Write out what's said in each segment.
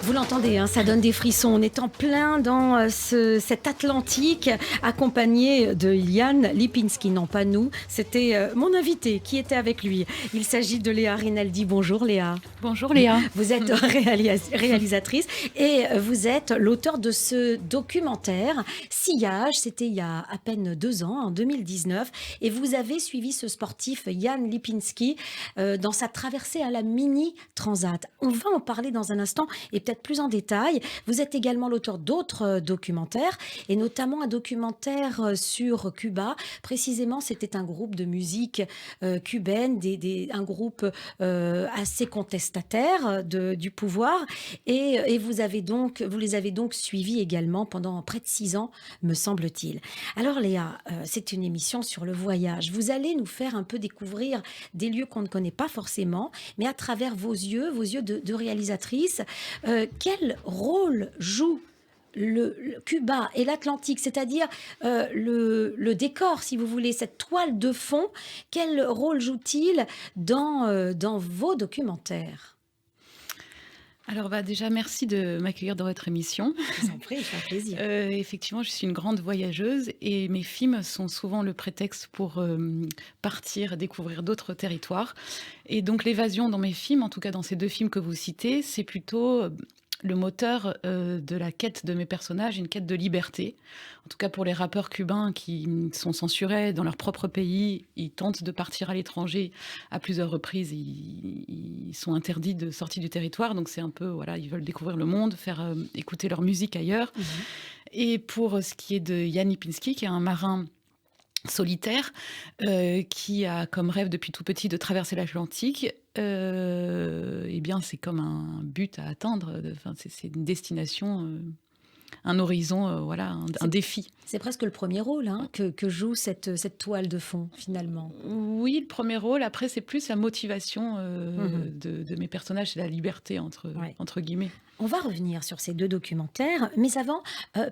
Vous l'entendez, hein, ça donne des frissons. On est en plein dans cet Atlantique, accompagné de Yann Lipinski. Non, pas nous, c'était mon invité qui était avec lui. Il s'agit de Léa Rinaldi. Bonjour Léa. Bonjour Léa. Vous êtes réalisatrice et vous êtes l'auteur de ce documentaire Sillage. C'était il y a à peine 2 ans, en 2019. Et vous avez suivi ce sportif Yann Lipinski dans sa traversée à la Mini Transat. On va en parler dans un instant et peut-être plus en détail. Vous êtes également l'auteur d'autres documentaires et notamment un documentaire sur Cuba. Précisément, c'était un groupe de musique cubaine, un groupe assez contestataire du pouvoir. Et vous les avez donc suivis également pendant près de 6 ans, me semble-t-il. Alors Léa, c'est une émission sur le voyage. Vous allez nous faire un peu découvrir des lieux qu'on ne connaît pas forcément, mais à travers vos yeux de réalisatrice. Quel rôle joue le Cuba et l'Atlantique, c'est-à-dire le décor, si vous voulez, cette toile de fond, quel rôle joue-t-il dans vos documentaires? Alors déjà, merci de m'accueillir dans votre émission. Je vous en prie, c'est un plaisir. Effectivement, je suis une grande voyageuse et mes films sont souvent le prétexte pour partir, découvrir d'autres territoires. Et donc l'évasion dans mes films, en tout cas dans ces 2 films que vous citez, c'est plutôt le moteur de la quête de mes personnages, une quête de liberté. En tout cas pour les rappeurs cubains qui sont censurés dans leur propre pays, ils tentent de partir à l'étranger à plusieurs reprises, ils sont interdits de sortie du territoire, donc c'est un peu, voilà, ils veulent découvrir le monde, faire écouter leur musique ailleurs. Mmh. Et pour ce qui est de Yann Lipinski, qui est un marin solitaire, qui a comme rêve depuis tout petit de traverser l'Atlantique, eh bien c'est comme un but à atteindre, c'est une destination, un horizon, voilà, un défi. C'est presque le premier rôle hein, que joue cette toile de fond, finalement. Oui, le premier rôle. Après, c'est plus la motivation de mes personnages, c'est la liberté, entre guillemets. On va revenir sur ces 2 documentaires, mais avant,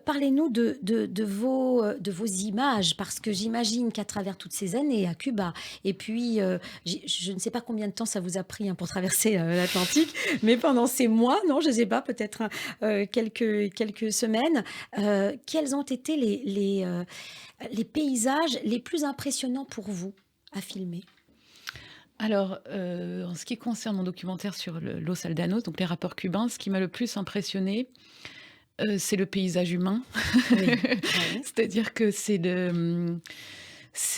parlez-nous de vos images, parce que j'imagine qu'à travers toutes ces années à Cuba, et puis je ne sais pas combien de temps ça vous a pris hein, pour traverser l'Atlantique, mais pendant ces mois, non, je ne sais pas, peut-être quelques semaines, quels ont été les paysages les plus impressionnants pour vous à filmer? Alors, en ce qui concerne mon documentaire sur Los Aldanos, donc les rappeurs cubains, ce qui m'a le plus impressionné, c'est le paysage humain. Oui. C'est-à-dire que ce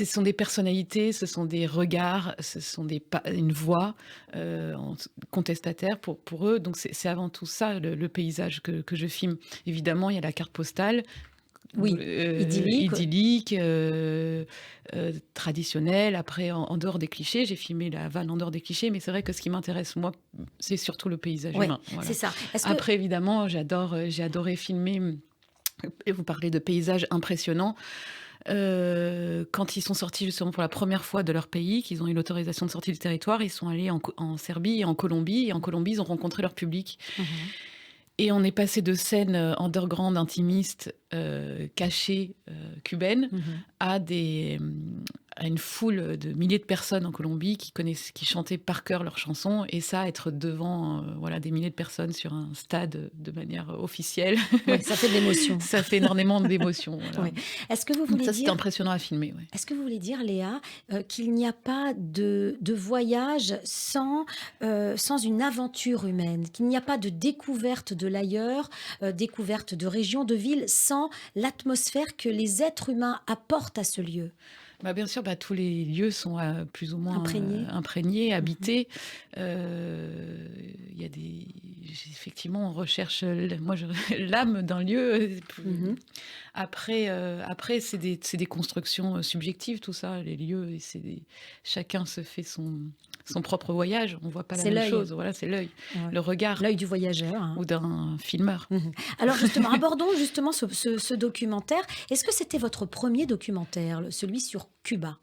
sont des personnalités, ce sont des regards, ce sont une voix contestataire pour eux. Donc c'est avant tout ça le paysage que je filme. Évidemment, il y a la carte postale. Oui, idyllique, traditionnelle. Après, en dehors des clichés, j'ai filmé la Havane en dehors des clichés, mais c'est vrai que ce qui m'intéresse, moi, c'est surtout le paysage humain. Voilà. C'est ça. Après, évidemment, j'ai adoré filmer, et vous parlez de paysages impressionnants. Quand ils sont sortis justement pour la première fois de leur pays, qu'ils ont eu l'autorisation de sortie du territoire, ils sont allés en Serbie et en Colombie. Et en Colombie, ils ont rencontré leur public. Mmh. Et on est passé de scènes underground, intimistes, cachées, cubaines, à une foule de milliers de personnes en Colombie qui chantaient par cœur leurs chansons. Et ça, être devant des milliers de personnes sur un stade de manière officielle. Oui, ça fait de l'émotion. Ça fait énormément d'émotion. Voilà. Oui. Est-ce que vous voulez c'était impressionnant à filmer. Ouais. Est-ce que vous voulez dire, Léa, qu'il n'y a pas de voyage sans une aventure humaine, qu'il n'y a pas de découverte de l'ailleurs, découverte de régions, de villes, sans l'atmosphère que les êtres humains apportent à ce lieu? Bien sûr, tous les lieux sont plus ou moins imprégnés, habités. Il y a effectivement, on recherche l'âme d'un lieu. Après, c'est des constructions subjectives, tout ça, les lieux. Chacun se fait son propre voyage. On ne voit pas la même chose. Voilà, c'est l'œil, le regard. L'œil du voyageur. Hein. Ou d'un filmeur. Alors justement, abordons justement ce documentaire. Est-ce que c'était votre premier documentaire, celui sur Cuba?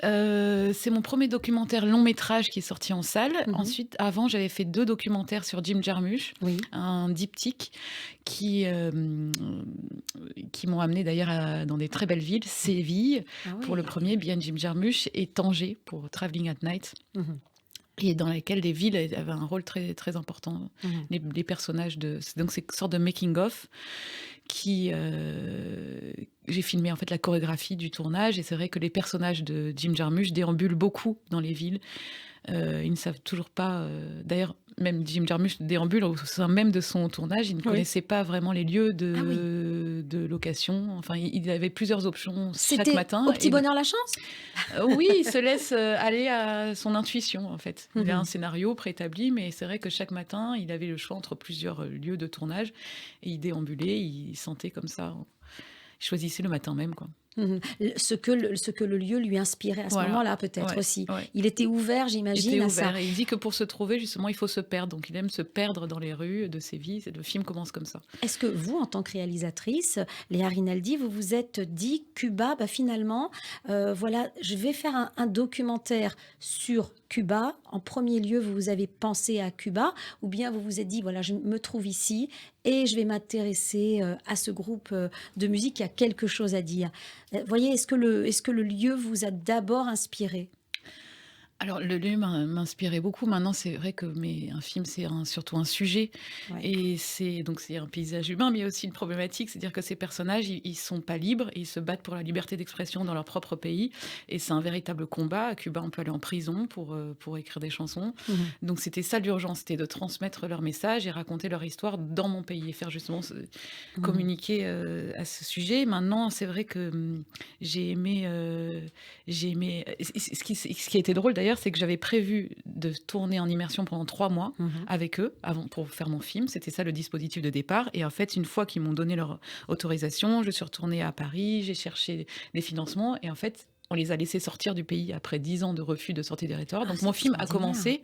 C'est mon premier documentaire long métrage qui est sorti en salle. Ensuite, avant, j'avais fait 2 documentaires sur Jim Jarmusch, un diptyque qui m'ont amené d'ailleurs dans des très belles villes, Séville pour le premier, bien Jim Jarmusch, et Tanger pour Traveling at Night. et dans laquelle les villes avaient un rôle très, très important. Mhm. Les personnages donc c'est une sorte de making-of qui... j'ai filmé en fait la chorégraphie du tournage, et c'est vrai que les personnages de Jim Jarmusch déambulent beaucoup dans les villes. Ils ne savent toujours pas. D'ailleurs, même Jim Jarmusch déambule au sein même de son tournage. Il ne Oui. connaissait pas vraiment les lieux Ah oui. de location. Enfin, il avait plusieurs options chaque C'était matin. au petit Et bonheur la chance? oui, il se laisse aller à son intuition, en fait. Il a un Mhm. scénario préétabli, mais c'est vrai que chaque matin, il avait le choix entre plusieurs lieux de tournage, et il déambulait, il sentait comme ça. Il choisissait le matin même, quoi. Mhm. Ce que le lieu lui inspirait à ce Voilà. moment-là, peut-être Ouais, aussi. ouais. Il était ouvert, Il j'imagine, était à ça. ouvert, et il dit que pour se trouver, justement, il faut se perdre. Donc il aime se perdre dans les rues de ses vies. Le film commence comme ça. Est-ce que vous, en tant que réalisatrice, Léa Rinaldi, vous vous êtes dit, Cuba, bah, finalement, voilà, je vais faire un documentaire sur Cuba. En premier lieu, vous avez pensé à Cuba, ou bien vous vous êtes dit, voilà, je me trouve ici et je vais m'intéresser à ce groupe de musique qui a quelque chose à dire. Voyez, est-ce que le lieu vous a d'abord inspiré? Alors, le lieu m'inspirait beaucoup. Maintenant, c'est vrai que un film, c'est surtout un sujet. Ouais. Et c'est un paysage humain, mais il y a aussi une problématique. C'est-à-dire que ces personnages, ils sont pas libres. Ils se battent pour la liberté d'expression dans leur propre pays. Et c'est un véritable combat. À Cuba, on peut aller en prison pour écrire des chansons. Mhm. Donc, c'était ça l'urgence. C'était de transmettre leur message et raconter leur histoire dans mon pays. Et faire justement Mhm. communiquer à ce sujet. Maintenant, c'est vrai que j'ai aimé... Ce qui a été drôle d'ailleurs, c'est que j'avais prévu de tourner en immersion pendant 3 mois Mhm. avec eux pour faire mon film. C'était ça le dispositif de départ. Et en fait, une fois qu'ils m'ont donné leur autorisation, je suis retournée à Paris, j'ai cherché des financements, et en fait, on les a laissés sortir du pays après 10 ans de refus de sortie du territoire. Ah, Donc c'est mon film a extraordinaire. commencé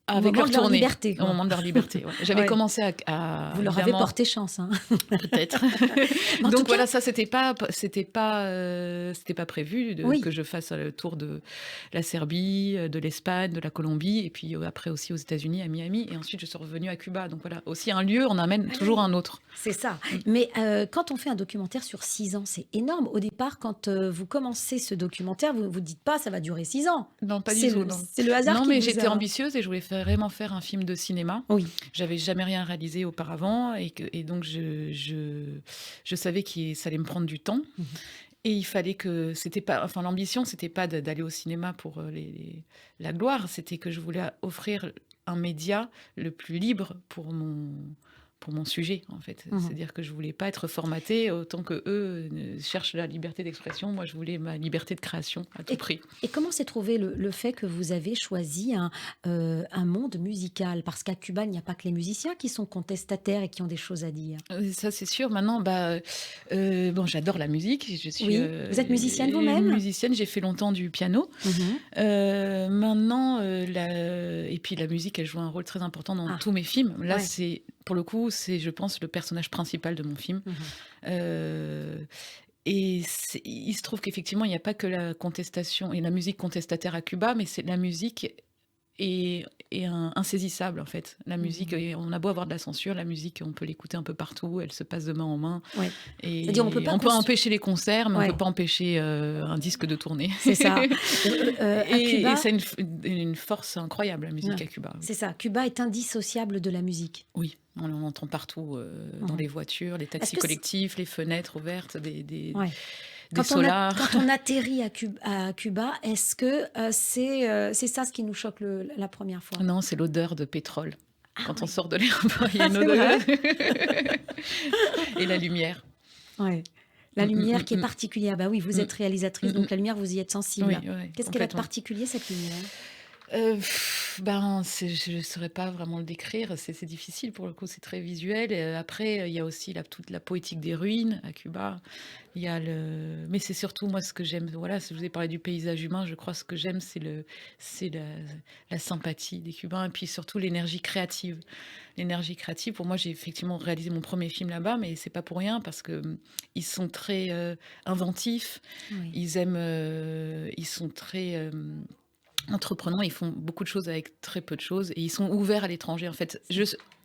Au avec moment leur de leur tournée, liberté, au quoi. moment de leur liberté. Ouais. J'avais Ouais. commencé à Vous leur avez évidemment, porté chance, hein. peut-être. Mais en tout Donc cas, voilà, ça c'était pas prévu oui. que je fasse le tour de la Serbie, de l'Espagne, de la Colombie, et puis après aussi aux États-Unis, à Miami, et ensuite je suis revenue à Cuba. Donc voilà, aussi un lieu, on amène Ah toujours oui. un autre. C'est ça. Mm. Mais quand on fait un documentaire sur 6 ans, c'est énorme. Au départ, quand vous commencez ce documentaire, vous ne vous dites pas ça va durer 6 ans. Non, pas du C'est tout, le, non. c'est le hasard Non, qui mais vous j'étais a... ambitieuse et je voulais vraiment faire un film de cinéma. Oui. J'avais jamais rien réalisé auparavant, et donc je savais que ça allait me prendre du temps. Mhm. Et il fallait que c'était pas, enfin l'ambition, c'était pas d'aller au cinéma pour la gloire, c'était que je voulais offrir un média le plus libre pour mon sujet, en fait. Mhm. C'est-à-dire que je voulais pas être formatée autant que eux cherchent la liberté d'expression. Moi, je voulais ma liberté de création à tout prix. Et comment s'est trouvé le fait que vous avez choisi un monde musical? Parce qu'à Cuba, il n'y a pas que les musiciens qui sont contestataires et qui ont des choses à dire. Ça, c'est sûr. Maintenant, bon, j'adore la musique. Je suis Oui. Vous êtes musicienne vous-même? musicienne. J'ai fait longtemps du piano. Mhm. Maintenant, et puis la musique, elle joue un rôle très important dans Ah. tous mes films. Là, Ouais. pour le coup, c'est, je pense, le personnage principal de mon film. Mhm. Euh, et il se trouve qu'effectivement, il n'y a pas que la contestation et la musique contestataire à Cuba, mais c'est la musique est insaisissable, en fait. La musique, Mhm. on a beau avoir de la censure, la musique, on peut l'écouter un peu partout, elle se passe de main en main. Ouais. Et C'est-à-dire, on peut pas empêcher les concerts, mais on Ouais. peut pas empêcher un disque de tourner. C'est ça. À Cuba, Et c'est une force incroyable, la musique Ouais. à Cuba. c'est ça. Cuba est indissociable de la musique. Oui, on l'entend partout, dans Mhm. les voitures, les Est-ce taxis que collectifs, les fenêtres ouvertes, des Ouais. solars. Quand on atterrit à Cuba, est-ce que c'est ça ce qui nous choque la première fois? Non, c'est l'odeur de pétrole. Ah Quand on oui. sort de l'aéroport, il y a une C'est odeur. vrai. Et la lumière. Ouais. La Mm, lumière mm, qui est mm, particulière. Bah oui, vous mm. êtes réalisatrice, Mm, donc mm. la lumière, vous y êtes sensible. Oui, Qu'est-ce qu'elle a de complètement. particulier, cette lumière? Je ne saurais pas vraiment le décrire, c'est difficile pour le coup, c'est très visuel. Et après, il y a aussi toute la poétique des ruines à Cuba. Mais c'est surtout moi ce que j'aime. Voilà, si je vous ai parlé du paysage humain, je crois que ce que j'aime, c'est la sympathie des Cubains, et puis surtout l'énergie créative. L'énergie créative, pour moi, j'ai effectivement réalisé mon premier film là-bas, mais c'est pas pour rien, parce que ils sont très inventifs. Oui. Ils sont très entreprenants, ils font beaucoup de choses avec très peu de choses et ils sont ouverts à l'étranger. En fait,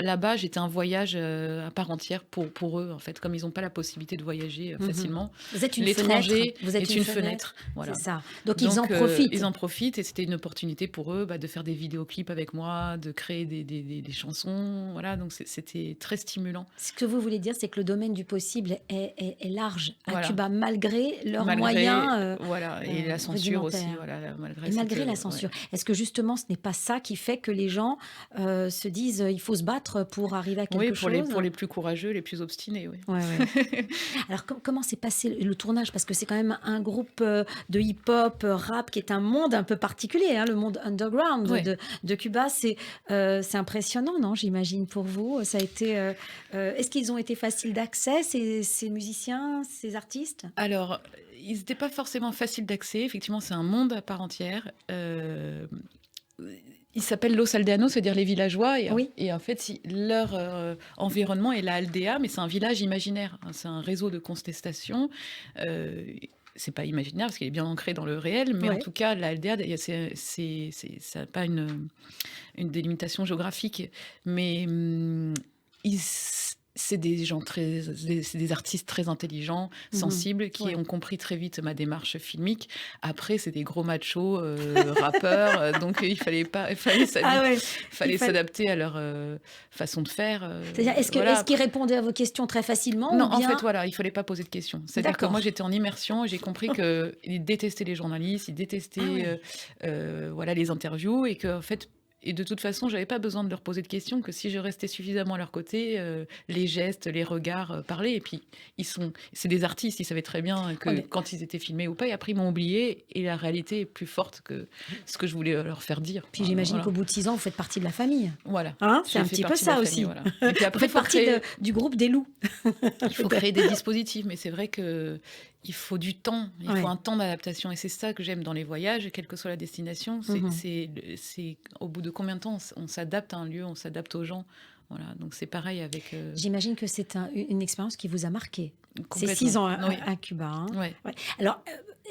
là-bas, j'étais un voyage à part entière pour eux. En fait, comme ils n'ont pas la possibilité de voyager facilement, Vous êtes une l'étranger fenêtre. Vous êtes est une fenêtre. Voilà. C'est ça. Donc ils en profitent. Ils en profitent et c'était une opportunité pour eux de faire des vidéoclips avec moi, de créer des chansons. Voilà, donc c'était très stimulant. Ce que vous voulez dire, c'est que le domaine du possible est large à Voilà. Cuba, malgré leurs moyens. Voilà, et la censure aussi. Voilà, malgré la censure. Ouais. Est-ce que justement, ce n'est pas ça qui fait que les gens se disent il faut se battre pour arriver à quelque chose? Pour les plus courageux, les plus obstinés, oui. Ouais. Alors, comment s'est passé le tournage? Parce que c'est quand même un groupe de hip-hop, rap, qui est un monde un peu particulier, hein, le monde underground de Cuba. C'est impressionnant, non? J'imagine pour vous. Ça a été. Est-ce qu'ils ont été faciles d'accès, ces musiciens, ces artistes? Alors, ils n'étaient pas forcément faciles d'accès. Effectivement, c'est un monde à part entière. Ils s'appellent Los Aldeanos, c'est-à-dire les villageois. Et en fait, leur environnement est la aldea, mais c'est un village imaginaire. C'est un réseau de contestation. C'est pas imaginaire parce qu'il est bien ancré dans le réel, mais en tout cas, la aldea, ça n'a pas une délimitation géographique. Mais c'est des gens c'est des artistes très intelligents, sensibles, qui ont compris très vite ma démarche filmique. Après, c'est des gros machos rappeurs, donc il fallait s'adapter à leur façon de faire. C'est-à-dire, est-ce qu'ils répondaient à vos questions très facilement? Non, ou bien... en fait, voilà, il fallait pas poser de questions. C'est-à-dire que moi, j'étais en immersion et j'ai compris qu'ils détestaient les journalistes, ils détestaient les interviews et que, en fait, et de toute façon, j'avais pas besoin de leur poser de questions, que si je restais suffisamment à leur côté, les gestes, les regards parlaient. Et puis, c'est des artistes, ils savaient très bien que quand ils étaient filmés ou pas, et après, ils m'ont oublié, et la réalité est plus forte que ce que je voulais leur faire dire. Puis j'imagine qu'au bout de 6 ans, vous faites partie de la famille. Voilà. Hein, c'est un petit peu ça aussi. Voilà. Et puis après, vous faites partie du groupe des loups. Il faut créer des dispositifs, mais c'est vrai que il faut du temps, il faut un temps d'adaptation. Et c'est ça que j'aime dans les voyages, quelle que soit la destination. C'est au bout de combien de temps on s'adapte à un lieu, on s'adapte aux gens. Voilà, donc c'est pareil avec... J'imagine que c'est une expérience qui vous a marqué. C'est 6 ans à Cuba. Hein. Ouais. Alors,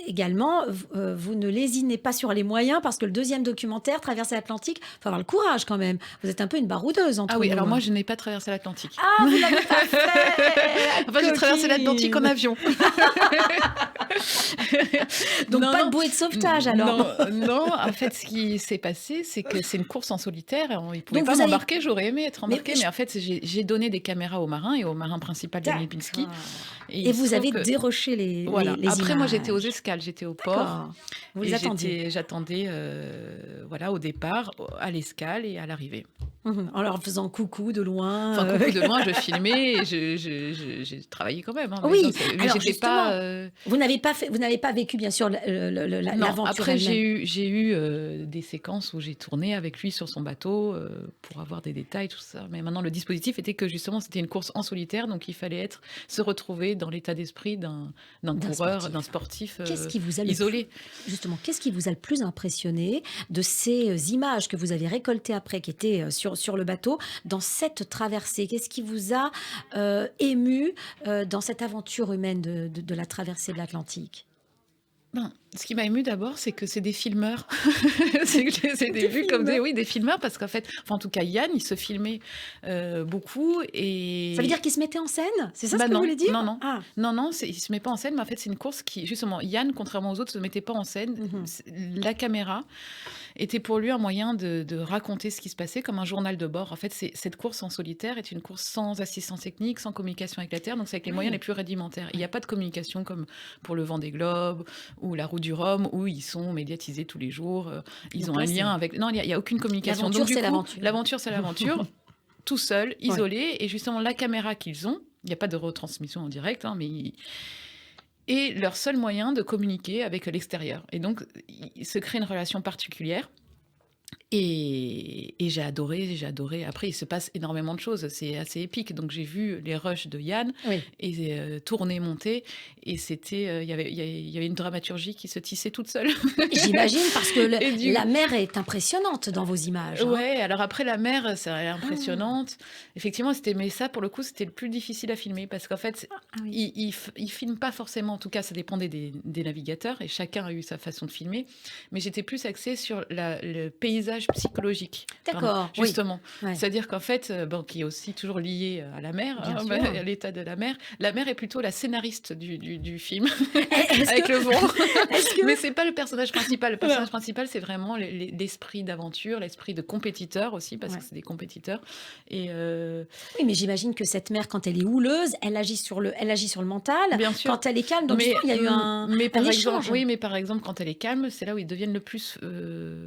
également, vous ne lésinez pas sur les moyens parce que le deuxième documentaire, Traverser l'Atlantique, il faut avoir le courage quand même. Vous êtes un peu une baroudeuse entre nous. Alors moi, je n'ai pas traversé l'Atlantique. Ah, vous l'avez pas fait. Enfin, j'ai traversé l'Atlantique en avion. Donc pas de bouée de sauvetage alors. Non, en fait, ce qui s'est passé, c'est que c'est une course en solitaire. Ils ne pouvaient pas m'embarquer, j'aurais aimé être embarquée, mais en fait, j'ai donné des caméras au marin et au marin principal Daniel Pinsky. Et vous avez déroché les images. Après, moi, j'étais aux escales, j'étais au port. Vous les attendiez. J'attendais au départ, à l'escale et à l'arrivée. En leur faisant coucou de loin. Enfin, coucou de loin, je filmais et j'ai travaillé quand même. Hein, oui, mais alors j'étais pas... Vous n'avez pas vécu, bien sûr, l'aventure. Après, j'ai eu des séquences où j'ai tourné avec lui sur son bateau pour avoir des détails, tout ça. Mais maintenant, le dispositif était que justement, c'était une course en solitaire, donc il fallait se retrouver dans l'état d'esprit d'un coureur, d'un sportif isolé. Justement, qu'est-ce qui vous a le plus impressionné de ces images que vous avez récoltées après, qui étaient sur le bateau, dans cette traversée? Qu'est-ce qui vous a ému dans cette aventure humaine de la traversée de l'Atlantique? Ce qui m'a ému d'abord, c'est que c'est des filmeurs. C'est que je les ai vus comme des filmeurs, parce qu'en fait, en tout cas, Yann, il se filmait beaucoup. Et... Ça veut dire qu'il se mettait en scène? C'est ça ce que vous voulez dire? Non, non, il se met pas en scène, mais en fait, c'est une course qui, justement, Yann, contrairement aux autres, se mettait pas en scène. La caméra était pour lui un moyen de raconter ce qui se passait comme un journal de bord. En fait, cette course en solitaire est une course sans assistance technique, sans communication avec la Terre, donc c'est avec les moyens les plus rudimentaires. Il n'y a pas de communication comme pour le Vendée Globe ou la Route du Rhum, où ils sont médiatisés tous les jours. Ils ont un lien avec... Non, il n'y a aucune communication. L'aventure, c'est l'aventure. L'aventure, c'est l'aventure. Tout seul, isolé. Et justement, la caméra qu'ils ont, il n'y a pas de retransmission en direct, mais... Et leur seul moyen de communiquer avec l'extérieur. Et donc, il se crée une relation particulière. Et j'ai adoré, j'ai adoré. Après, il se passe énormément de choses, c'est assez épique. Donc j'ai vu les rushs de Yann Oui. et tourner, monter, et c'était, il y avait une dramaturgie qui se tissait toute seule. J'imagine, parce que Et du la mer est impressionnante dans vos images, hein. Ouais, alors après la mer, c'est impressionnante. Effectivement, mais ça pour le coup, c'était le plus difficile à filmer parce qu'en fait, Ah oui. ils filment pas forcément, en tout cas, ça dépendait des navigateurs et chacun a eu sa façon de filmer. Mais j'étais plus axée sur le paysage psychologique. D'accord, oui. Justement. Ouais. C'est-à-dire qu'en fait, qui est aussi toujours lié à la mer, Bien sûr. à l'état de la mer. La mer est plutôt la scénariste du film, Est-ce avec que, le vent. est-ce que- Mais c'est pas le personnage principal. Le personnage principal, c'est vraiment l'esprit d'aventure, l'esprit de compétiteur aussi, parce Ouais. que c'est des compétiteurs. Et Oui, mais j'imagine que cette mer, quand elle est houleuse, elle agit sur le mental. bien sûr. Quand elle est calme, donc Mais, il y a eu un par échange. exemple, oui, mais par exemple, quand elle est calme, c'est là où ils deviennent le plus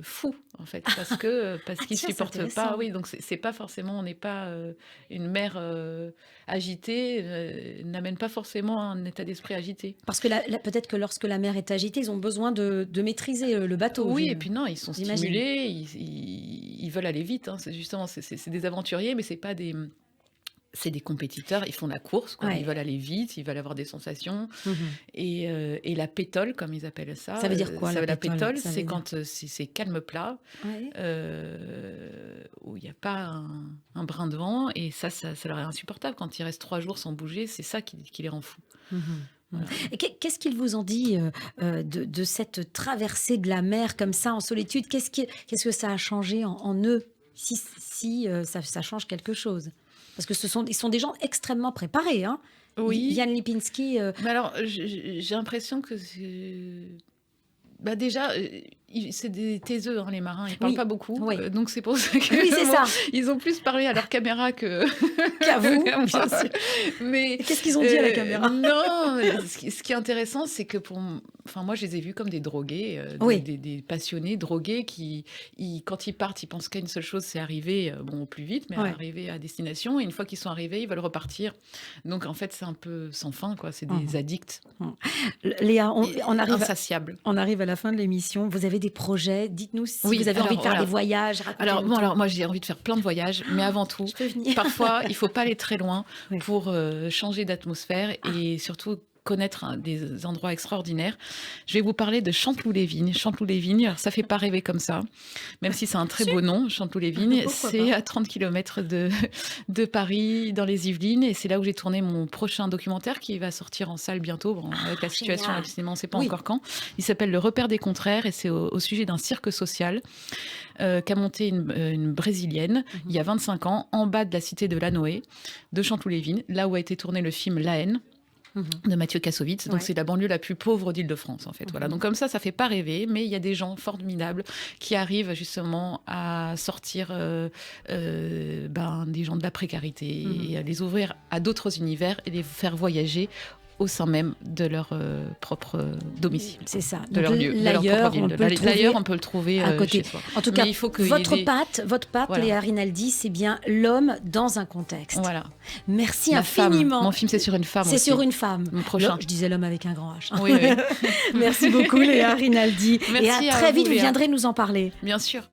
fous, en fait, parce qu'ils tiens, c'est supportent intéressant. pas. Oui, donc c'est pas forcément, on n'est pas une mer agitée, n'amène pas forcément un état d'esprit agité. Parce que peut-être que lorsque la mer est agitée, ils ont besoin de maîtriser le bateau. Oui, et puis non, ils sont j'imagine. stimulés, ils veulent aller vite. Hein, c'est justement, c'est des aventuriers, mais c'est des compétiteurs. Ils font la course, quoi. Ouais. Ils veulent aller vite, ils veulent avoir des sensations. Mhm. Et la pétole, comme ils appellent ça. Ça veut dire quoi, la pétole? Ça veut C'est dire- quand c'est calme plat, Ouais. où il n'y a pas un brin de vent, et ça leur est insupportable. Quand ils restent 3 jours sans bouger, c'est ça qui les rend fous. Mhm. Voilà. Et qu'est-ce qu'ils vous ont dit de cette traversée de la mer comme ça en solitude? Qu'est-ce que ça a changé en eux, si ça change quelque chose? Parce que ils sont des gens extrêmement préparés, hein. Oui. Yann Lipinski, Mais alors, j'ai l'impression que bah déjà, c'est des taiseux, hein, les marins. Ils parlent Oui. pas beaucoup. Oui. Donc c'est pour ça que Oui, c'est ça. ils ont plus parlé à leur caméra que Qu'à vous, qu'à moi. bien sûr. Mais Et qu'est-ce qu'ils ont dit à la caméra? Non, ce qui est intéressant, c'est que enfin moi je les ai vus comme des drogués, Oui. des passionnés drogués qui, quand ils partent, ils pensent qu'à une seule chose, c'est arriver au plus vite, mais Ouais. arriver à destination. Et une fois qu'ils sont arrivés, ils veulent repartir. Donc en fait, c'est un peu sans fin, quoi. C'est des addicts, Léa, insatiables. on arrive à la fin de l'émission. Vous avez des projets? Dites-nous si Oui, vous avez envie alors, de faire voilà. des voyages. Alors, racontez-nous tout. moi j'ai envie de faire plein de voyages, mais avant tout, Je peux venir. parfois il faut pas aller très loin Oui. pour changer d'atmosphère et surtout connaître des endroits extraordinaires. Je vais vous parler de Chanteloup-les-Vignes. Chanteloup-les-Vignes, alors ça fait pas rêver comme ça, même si c'est un très beau nom, Chanteloup-les-Vignes. Pourquoi C'est pas. à 30 km de Paris, dans les Yvelines, et c'est là où j'ai tourné mon prochain documentaire qui va sortir en salle bientôt. Bon, avec la situation génial. là, le cinéma, on ne sait pas Oui. encore quand. Il s'appelle Le Repère des contraires, et c'est au sujet d'un cirque social qu'a monté une Brésilienne il y a 25 ans, en bas de la cité de Lanoé, de Chanteloup-les-Vignes, là où a été tourné le film La haine de Mathieu Kassovitz. Donc Ouais. c'est la banlieue la plus pauvre d'Île-de-France, en fait. Voilà. Donc comme ça fait pas rêver, mais il y a des gens formidables qui arrivent justement à sortir des gens de la précarité et à les ouvrir à d'autres univers et les faire voyager au sein même de leur propre domicile. C'est ça. De leur lieu, de leur L'ailleurs, propre ville. on peut le trouver L'ailleurs, on peut le trouver à côté. chez soi. En tout Mais cas, il faut qu'il y ait votre des- patte, Voilà. Léa Rinaldi, c'est bien l'homme dans un contexte. Voilà. Merci La femme. infiniment. Mon film, c'est sur une femme C'est aussi. sur une femme. Mon prochain. Je disais l'homme avec un grand H. Oui, oui. Merci beaucoup, Léa Rinaldi. Merci et à à très vous, vite, vous Léa. viendrez nous en parler. Bien sûr.